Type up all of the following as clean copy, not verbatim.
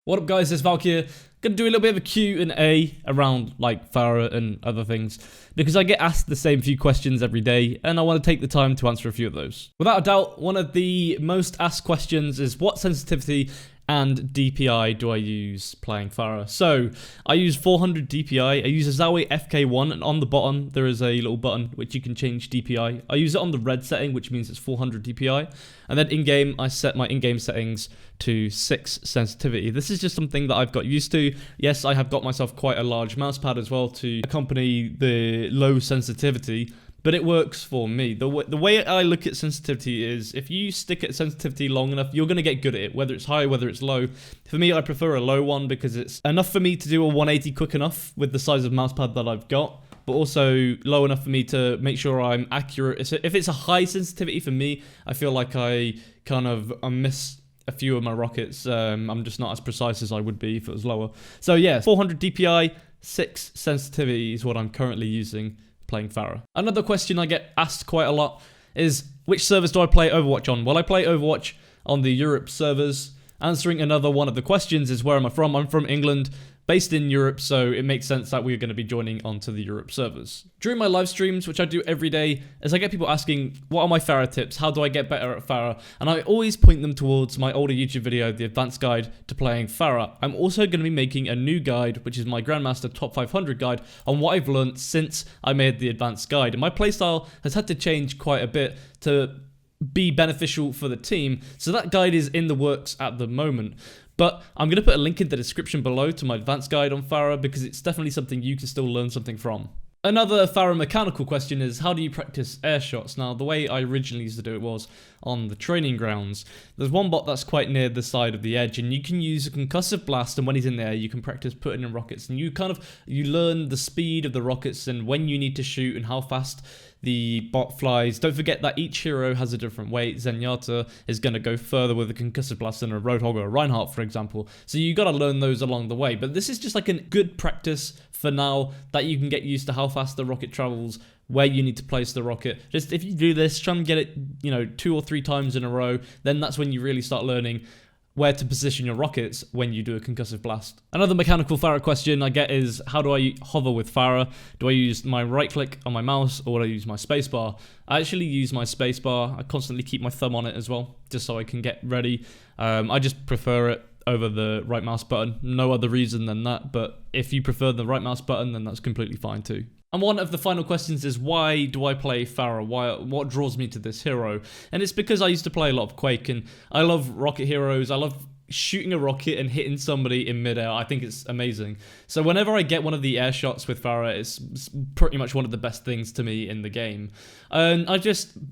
What up guys, it's Valkia. Gonna do a little bit of a Q&A around like Farah and other things because I get asked the same few questions every day and I want to take the time to answer a few of those. Without a doubt, one of the most asked questions is what sensitivity and DPI do I use playing Farah? So I use 400 DPI, I use a Zowie FK1, and on the bottom there is a little button which you can change DPI. I use it on the red setting, which means it's 400 DPI, and then in-game I set my in-game settings to 6 sensitivity. This is just something that I've got used to. Yes, I have got myself quite a large mouse pad as well to accompany the low sensitivity, but it works for me. The way I look at sensitivity is if you stick at sensitivity long enough, you're going to get good at it, whether it's high, whether it's low. For me, I prefer a low one because it's enough for me to do a 180 quick enough with the size of mouse pad that I've got, but also low enough for me to make sure I'm accurate. If it's a high sensitivity for me, I feel like I miss a few of my rockets. I'm just not as precise as I would be if it was lower. So yeah, 400 DPI, 6 sensitivity is what I'm currently using playing Farah. Another question I get asked quite a lot is, which servers do I play Overwatch on? Well, I play Overwatch on the Europe servers. Answering another one of the questions is, where am I from? I'm from England, based in Europe, so it makes sense that we're going to be joining onto the Europe servers. During my live streams, which I do every day, as I get people asking, what are my Farah tips? How do I get better at Farah? And I always point them towards my older YouTube video, the Advanced Guide to Playing Farah. I'm also going to be making a new guide, which is my Grandmaster Top 500 guide, on what I've learned since I made the Advanced Guide. And my playstyle has had to change quite a bit to be beneficial for the team, so that guide is in the works at the moment. But I'm going to put a link in the description below to my advanced guide on Farah because it's definitely something you can still learn something from. Another Farah mechanical question is, how do you practice air shots? Now, the way I originally used to do it was on the training grounds. There's one bot that's quite near the side of the edge, and you can use a concussive blast, and when he's in there, you can practice putting in rockets, and you learn the speed of the rockets and when you need to shoot and how fast the bot flies. Don't forget that each hero has a different weight. Zenyatta is going to go further with a concussive blast than a Roadhog or a Reinhardt, for example. So you got to learn those along the way. But this is just like a good practice for now, that you can get used to how fast the rocket travels, where you need to place the rocket. Just if you do this, try and get it, 2 or 3 times in a row, then that's when you really start learning where to position your rockets when you do a concussive blast. Another mechanical Farah question I get is, how do I hover with Farah? Do I use my right click on my mouse or do I use my spacebar? I actually use my spacebar. I constantly keep my thumb on it as well, just so I can get ready. I just prefer it over the right mouse button. No other reason than that, but if you prefer the right mouse button, then that's completely fine too. And one of the final questions is, why do I play Farah? What draws me to this hero? And it's because I used to play a lot of Quake, and I love rocket heroes. I love shooting a rocket and hitting somebody in midair. I think it's amazing. So whenever I get one of the air shots with Farah, it's pretty much one of the best things to me in the game. And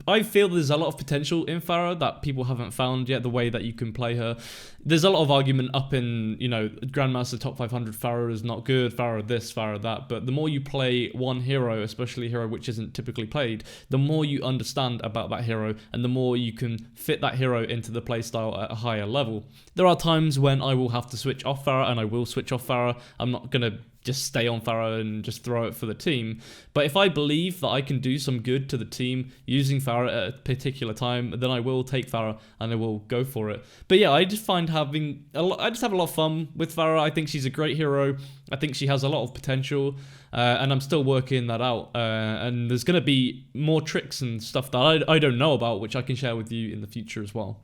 I feel there's a lot of potential in Farah that people haven't found yet, the way that you can play her. There's a lot of argument up in, Grandmaster Top 500, Farah is not good, Farah this, Farah that, but the more you play one hero, especially a hero which isn't typically played, the more you understand about that hero, and the more you can fit that hero into the playstyle at a higher level. There are times when I will have to switch off Farah, and I will switch off Farah. I'm not going to just stay on Farah and just throw it for the team. But if I believe that I can do some good to the team using Farah at a particular time, then I will take Farah and I will go for it. But yeah, I just find I just have a lot of fun with Farah. I think she's a great hero. I think she has a lot of potential, and I'm still working that out. And there's going to be more tricks and stuff that I don't know about, which I can share with you in the future as well.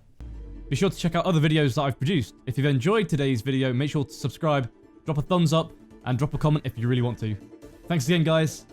Be sure to check out other videos that I've produced. If you've enjoyed today's video, make sure to subscribe, drop a thumbs up, and drop a comment if you really want to. Thanks again, guys.